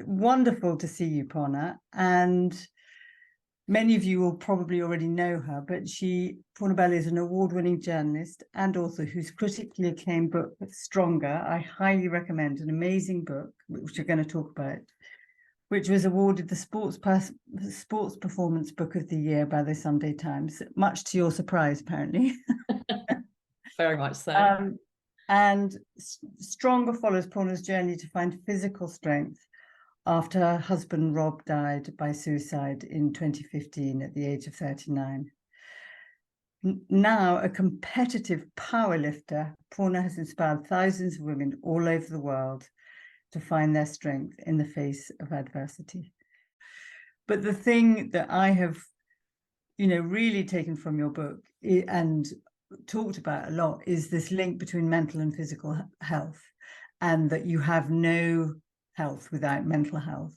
wonderful to see you, Poorna. And many of you will probably already know her, but Poorna Bell is an award-winning journalist and author whose critically acclaimed book, Stronger, I highly recommend, an amazing book, which we're going to talk about, which was awarded the Sports Performance Book of the Year by the Sunday Times, much to your surprise, apparently. Very much so. And Stronger follows Poorna's journey to find physical strength after her husband Rob died by suicide in 2015 at the age of 39. Now a competitive powerlifter, Poorna has inspired thousands of women all over the world to find their strength in the face of adversity. But the thing that I have, really taken from your book and talked about a lot is this link between mental and physical health, and that you have no health without mental health.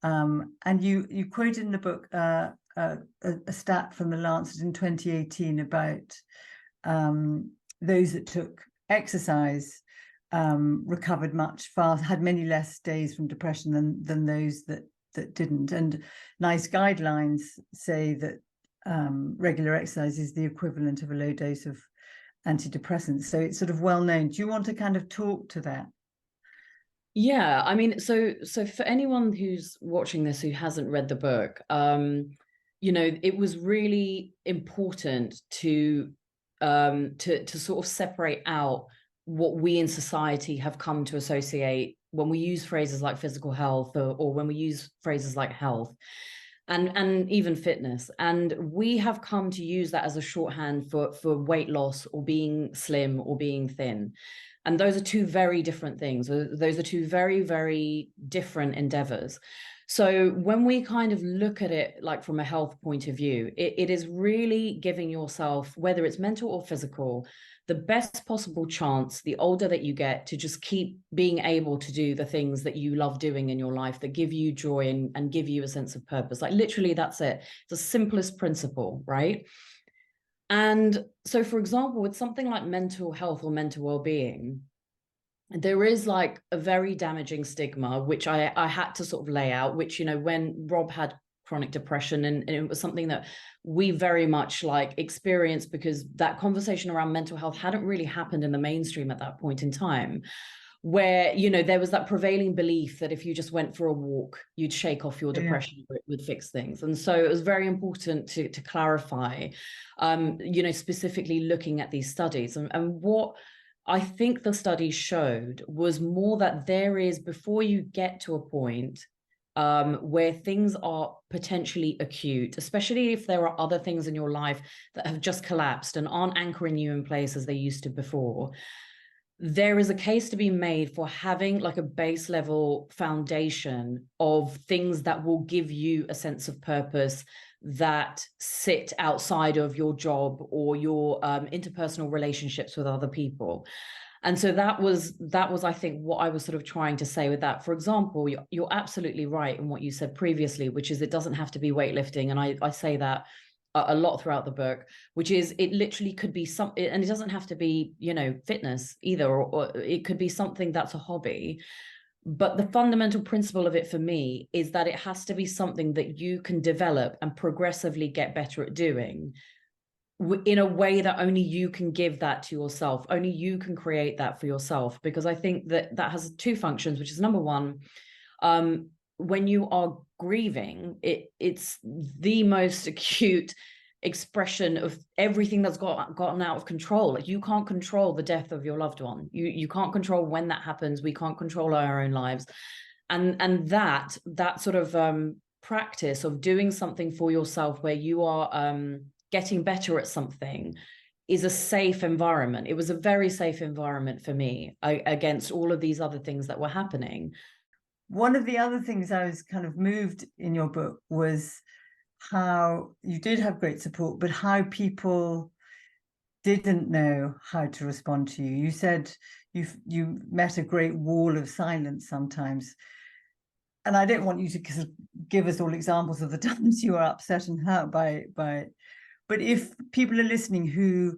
And you quoted in the book a stat from the Lancet in 2018 about those that took exercise recovered much faster, had many less days from depression than those that didn't. And NICE guidelines say that regular exercise is the equivalent of a low dose of antidepressants. So it's sort of well known. Do you want to kind of talk to that? Yeah, I mean, so for anyone who's watching this who hasn't read the book, it was really important to sort of separate out what we in society have come to associate when we use phrases like physical health or when we use phrases like health and even fitness. And we have come to use that as a shorthand for weight loss or being slim or being thin. And those are two very different things. Those are two very, very different endeavors. So when we kind of look at it like from a health point of view, it is really giving yourself, whether it's mental or physical, the best possible chance, the older that you get, to just keep being able to do the things that you love doing in your life that give you joy and give you a sense of purpose. Like literally, that's it. It's the simplest principle, right? And so, for example, with something like mental health or mental well-being, there is like a very damaging stigma, which I had to sort of lay out, which, when Rob had chronic depression, and it was something that we very much like experienced because that conversation around mental health hadn't really happened in the mainstream at that point in time, where, there was that prevailing belief that if you just went for a walk, you'd shake off your depression, or it would fix things. And so it was very important to clarify, specifically looking at these studies. And what I think the study showed was more that there is, before you get to a point where things are potentially acute, especially if there are other things in your life that have just collapsed and aren't anchoring you in place as they used to before, there is a case to be made for having like a base level foundation of things that will give you a sense of purpose that sit outside of your job or your interpersonal relationships with other people. And so that was, I think, what I was sort of trying to say with that. For example, you're absolutely right in what you said previously, which is it doesn't have to be weightlifting. And I say that a lot throughout the book, which is it literally could be something, and it doesn't have to be, fitness either, or it could be something that's a hobby. But the fundamental principle of it for me is that it has to be something that you can develop and progressively get better at doing in a way that only you can give that to yourself. Only you can create that for yourself. Because I think that has two functions, which is number one, when you are grieving, it's the most acute expression of everything that's gotten out of control. Like, you can't control the death of your loved one. You can't control when that happens. We can't control our own lives. And that sort of practice of doing something for yourself where you are getting better at something is a safe environment. It was a very safe environment for me against all of these other things that were happening. One of the other things I was kind of moved in your book was how you did have great support, but how people didn't know how to respond to you. You said you met a great wall of silence sometimes. And I don't want you to give us all examples of the times you were upset and hurt by it. But if people are listening who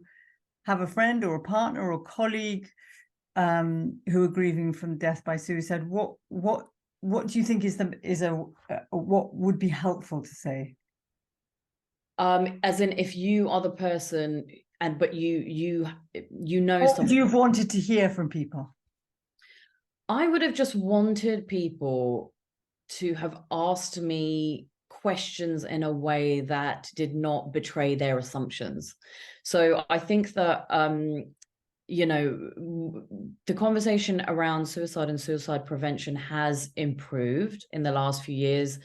have a friend or a partner or colleague who are grieving from death by suicide, what what do you think is what would be helpful to say? As in, if you are the person but you know What would something. you have wanted to hear from people? I would have just wanted people to have asked me questions in a way that did not betray their assumptions. So I think that the conversation around suicide and suicide prevention has improved in the last few years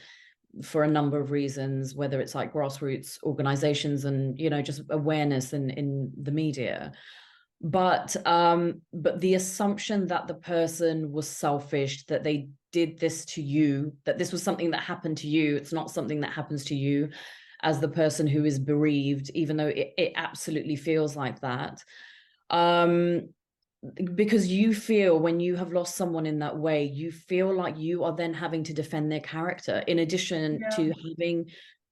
for a number of reasons, whether it's like grassroots organizations and, just awareness in the media. But the assumption that the person was selfish, that they did this to you, that this was something that happened to you, it's not something that happens to you as the person who is bereaved, even though it absolutely feels like that. Because you feel, when you have lost someone in that way, you feel like you are then having to defend their character, in addition to having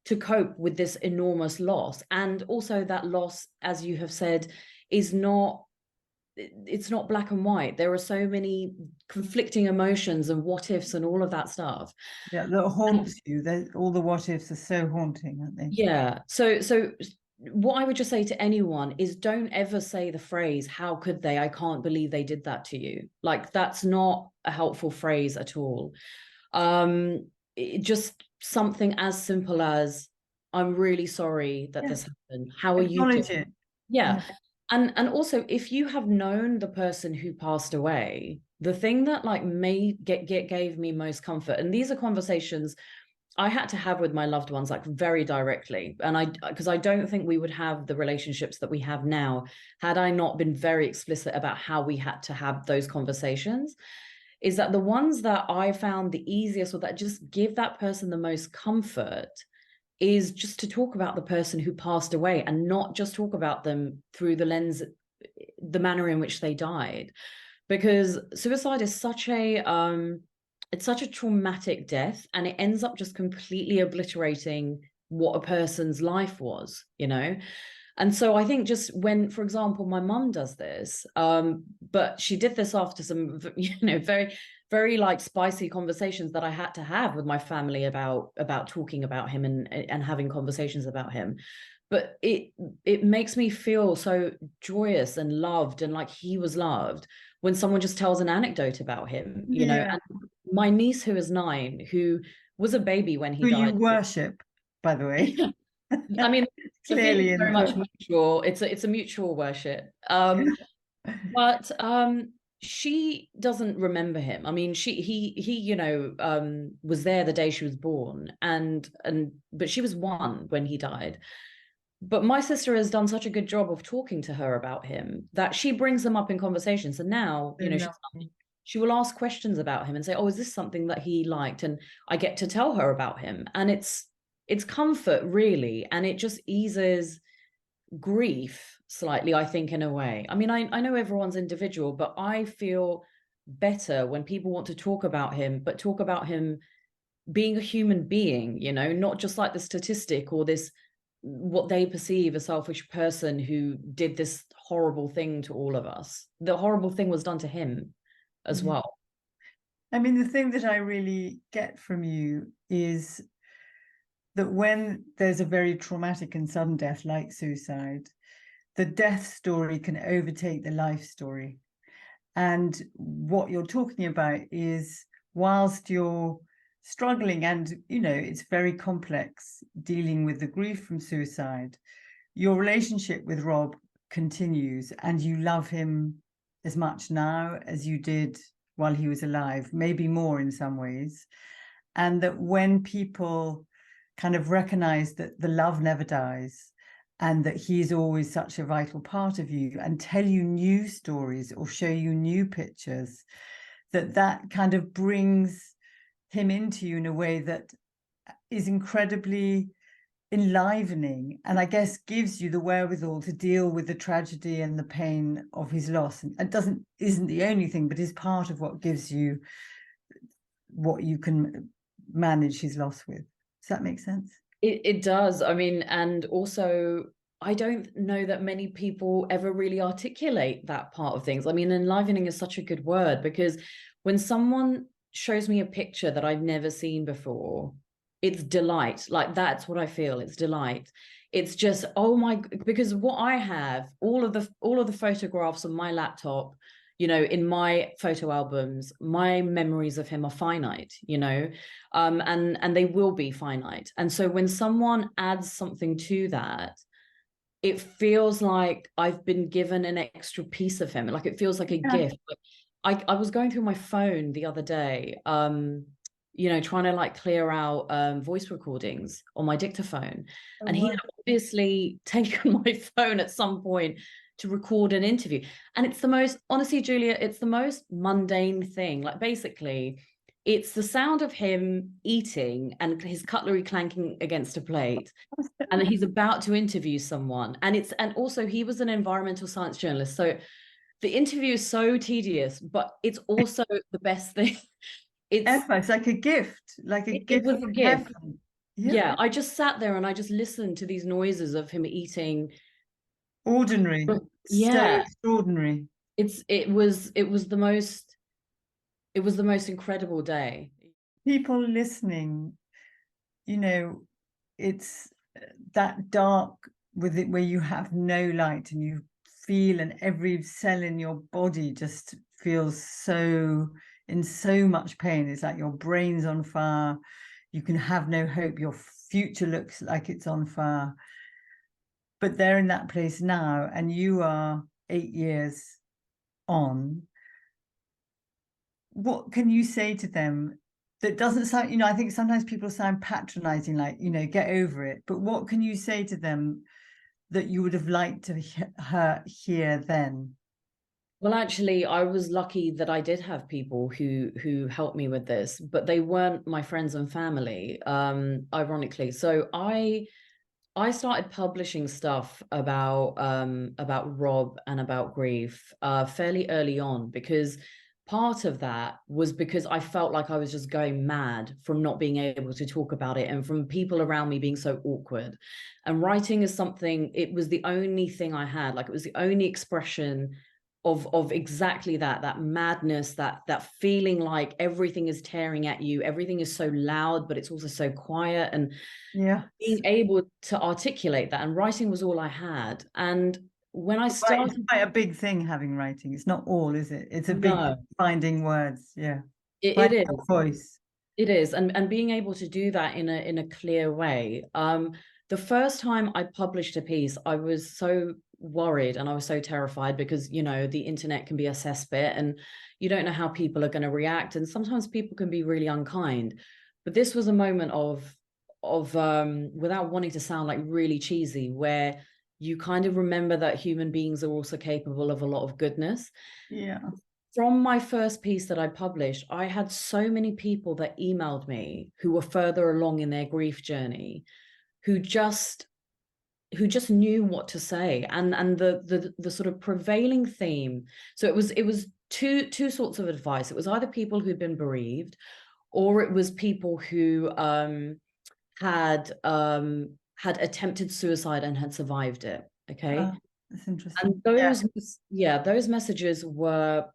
to cope with this enormous loss. And also that loss, as you have said, it's not black and white. There are so many conflicting emotions and what ifs and all of that stuff. Yeah, that haunts you. All the what ifs are so haunting, aren't they? Yeah. So what I would just say to anyone is, don't ever say the phrase, how could they? I can't believe they did that to you. Like, that's not a helpful phrase at all. Just something as simple as, I'm really sorry that this happened. How are you doing? It. Yeah. And also, if you have known the person who passed away, the thing that like gave me most comfort, and these are conversations I had to have with my loved ones, like very directly. And because I don't think we would have the relationships that we have now had I not been very explicit about how we had to have those conversations, is that the ones that I found the easiest, or that just give that person the most comfort, is just to talk about the person who passed away, and not just talk about them through the manner in which they died. Because suicide is such a it's such a traumatic death, and it ends up just completely obliterating what a person's life was, And so I think, just when, for example, my mum does this, but she did this after some, very, very like spicy conversations that I had to have with my family about talking about him and having conversations about him. But it makes me feel so joyous and loved, and like he was loved, when someone just tells an anecdote about him, And my niece, who is 9, who was a baby when he died. You worship, by the way. I mean, clearly very much mutual. It's a mutual worship. But she doesn't remember him. I mean, he was there the day she was born, but she was 1 when he died. But my sister has done such a good job of talking to her about him that she brings them up in conversations. And now, she will ask questions about him and say, oh, is this something that he liked? And I get to tell her about him. And it's comfort, really. And it just eases grief slightly, I think, in a way. I mean, I know everyone's individual, but I feel better when people want to talk about him, but talk about him being a human being, not just like the statistic or this, what they perceive a selfish person who did this horrible thing to all of us. The horrible thing was done to him as well. I mean, the thing that I really get from you is that when there's a very traumatic and sudden death like suicide, the death story can overtake the life story. And what you're talking about is, whilst you're struggling, and it's very complex dealing with the grief from suicide, your relationship with Rob continues, and you love him as much now as you did while he was alive, maybe more in some ways. And that when people kind of recognize that the love never dies, and that he's always such a vital part of you, and tell you new stories or show you new pictures, that kind of brings him into you in a way that is incredibly enlivening, and I guess gives you the wherewithal to deal with the tragedy and the pain of his loss. And it isn't the only thing, but is part of what gives you what you can manage his loss with. Does that make sense? It does. I mean, and also, I don't know that many people ever really articulate that part of things. I mean, enlivening is such a good word, because when someone shows me a picture that I've never seen before, it's delight. Like, that's what I feel. It's delight. It's just, oh my, because what I have, all of the photographs on my laptop, you know, in my photo albums, my memories of him are finite, you know, and they will be finite. And so when someone adds something to that, it feels like I've been given an extra piece of him. Like, it feels like a gift. I was going through my phone the other day, you know, trying to like clear out voice recordings on my dictaphone. Oh, And he had obviously taken my phone at some point to record an interview. And it's the most, honestly, Julia, it's the most mundane thing. Like, basically, it's the sound of him eating and his cutlery clanking against a plate. And he's about to interview someone. And also he was an environmental science journalist. So the interview is so tedious, but it's also the best thing. It's like a gift, like a gift. It was a gift. Yeah. I just sat there and I just listened to these noises of him eating. Ordinary. So Yeah. extraordinary. It was the most incredible day. People listening, you know, it's that dark with it where you have no light and you feel, and every cell in your body just feels so in so much pain. It's like your brain's on fire. You can have no hope. Your future looks like it's on fire. But they're in that place now, and you are 8 years on. What can you say to them that doesn't sound, you know, I think sometimes people sound patronizing, like, you know, get over it. But what can you say to them that you would have liked to hear then? Well, actually, I was lucky that I did have people who helped me with this, but they weren't my friends and family, ironically. So I started publishing stuff about Rob and about grief fairly early on, because part of that was because I felt like I was just going mad from not being able to talk about it and from people around me being so awkward. And writing is something, it was the only thing I had, like it was the only expression of exactly that madness, that feeling like everything is tearing at you, everything is so loud, but it's also so quiet. And Yeah, being able to articulate that, and writing was all I had. And when I started, it's quite a big thing having writing. It's not all, is it? It's a big no, finding words. Yeah, it finding is. your voice. It is, and being able to do that in a clear way. The first time I published a piece, I was so worried and I was so terrified, because, you know, the internet can be a cesspit and you don't know how people are going to react, and sometimes people can be really unkind. But this was a moment of without wanting to sound like really cheesy, where you kind of remember that human beings are also capable of a lot of goodness. Yeah. From my first piece that I published, I had so many people that emailed me who were further along in their grief journey, who just knew what to say. And the sort of prevailing theme, so it was two sorts of advice. It was either people who'd been bereaved, or it was people who had attempted suicide and had survived it. Okay. That's interesting. And those messages were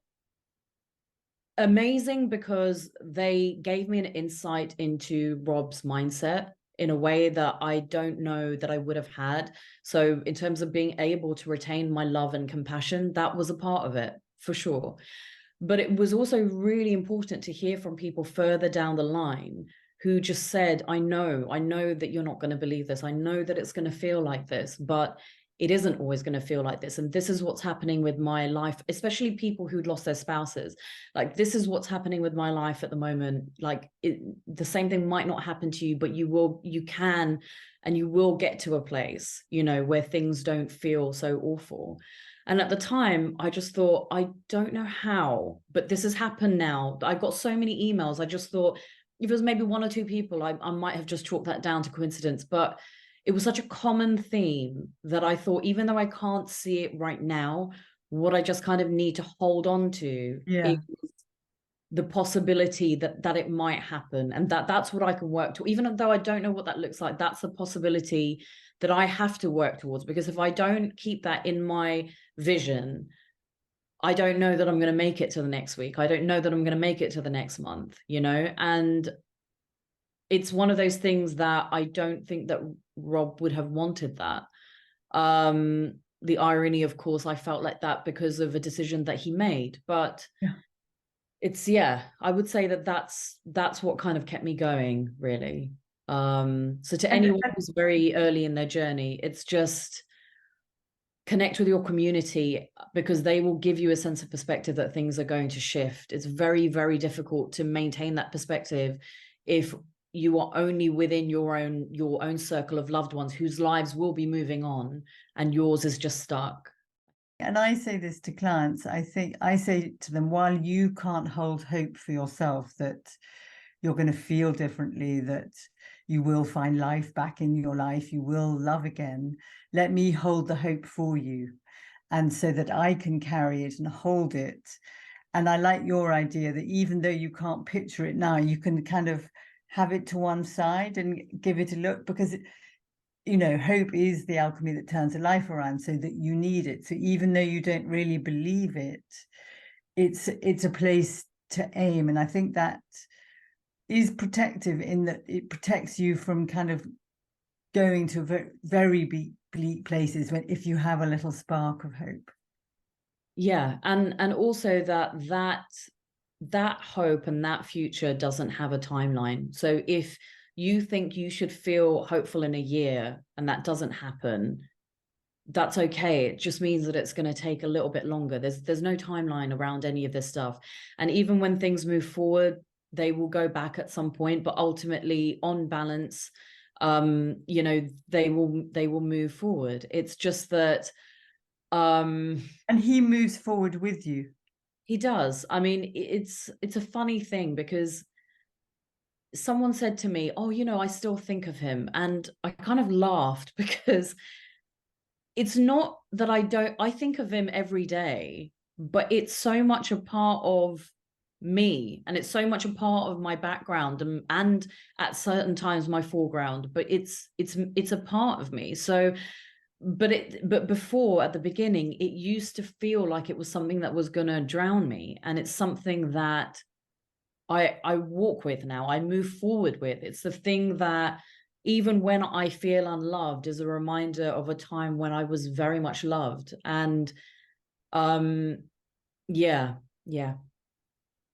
amazing, because they gave me an insight into Rob's mindset in a way that I don't know that I would have had. So in terms of being able to retain my love and compassion, that was a part of it, for sure. But it was also really important to hear from people further down the line who just said, I know that you're not going to believe this. I know that it's going to feel like this, but it isn't always going to feel like this. And this is what's happening with my life, especially people who'd lost their spouses. Like, this is what's happening with my life at the moment. Like, the same thing might not happen to you, but you can, and you will get to a place, you know, where things don't feel so awful. And at the time, I just thought, I don't know how, but this has happened now. I got so many emails. I just thought, if it was maybe one or two people, I might have just chalked that down to coincidence. But it was such a common theme that I thought, even though I can't see it right now, what I just kind of need to hold on to is the possibility that it might happen, and that's what I can work to. Even though I don't know what that looks like, that's a possibility that I have to work towards, because if I don't keep that in my vision, I don't know that I'm going to make it to the next week. I don't know that I'm going to make it to the next month, you know? And it's one of those things that I don't think that Rob would have wanted that. The irony, of course, I felt like that because of a decision that he made, but Yeah. it's, I would say that that's what kind of kept me going, really. So to anyone who's very early in their journey, it's just connect with your community, because they will give you a sense of perspective that things are going to shift. It's very, very difficult to maintain that perspective if you are only within your own circle of loved ones whose lives will be moving on and yours is just stuck. And I say this to clients, I say to them, while you can't hold hope for yourself that you're going to feel differently, that you will find life back in your life, you will love again, let me hold the hope for you. And so that I can carry it and hold it. And I like your idea that even though you can't picture it now, you can kind of have it to one side and give it a look, because you know, hope is the alchemy that turns a life around, so that you need it. So even though you don't really believe it, it's a place to aim. And I think that is protective in that it protects you from kind of going to very bleak places when, if you have a little spark of hope. Yeah, and also that hope and that future doesn't have a timeline. So if you think you should feel hopeful in a year and that doesn't happen, that's okay. It just means that it's going to take a little bit longer. There's no timeline around any of this stuff. And even when things move forward, they will go back at some point, but ultimately on balance, you know, they will move forward. It's just that and he moves forward with you. He does. I mean, it's a funny thing, because someone said to me, oh, you know, I still think of him. And I kind of laughed, because it's not that I think of him every day, but it's so much a part of me, and it's so much a part of my background, and at certain times my foreground, but it's a part of me. So but before, at the beginning, it used to feel like it was something that was going to drown me, and it's something that I walk with now, I move forward with. It's the thing that even when I feel unloved is a reminder of a time when I was very much loved. And yeah.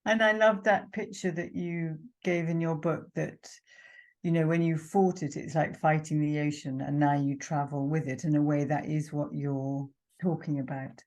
And I love that picture that you gave in your book, that you know, when you fought it, it's like fighting the ocean, and now you travel with it. In a way, that is what you're talking about.